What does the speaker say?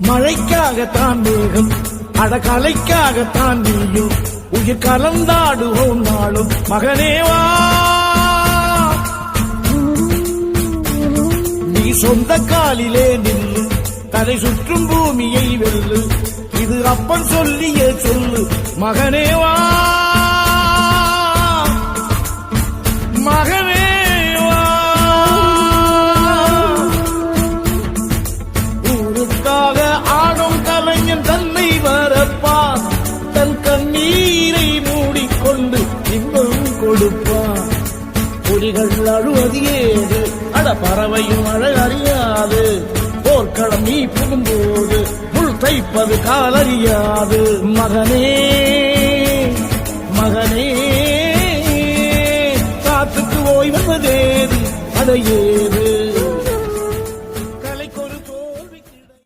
மழைக்காகத்தான் மேகம் அடகலைக்காகத்தான் நீயும் உயிர் கலந்தாடுவோம் நாளும் மகனேவா. நீ சொந்த காலிலே நில்லு தலை சுற்றும் பூமியை வெல்லு இது அப்பன் சொல்லிய சொல்லு மகனேவா மகனேவா. ஊருக்காக ஆடும் கலைஞன் தன்னை வரப்பான் தன் கண்ணீரை மூடிக்கொண்டு இன்பம் கொடுப்பான். புலிகள் அழுவது ஏது அட பறவையும் அழ அறியாது போர்க்களம் நீ புகும்போது முள் தைப்பது காலறியாது மகனே மகனே. காத்துக்கு ஓய்வதேது அடையேது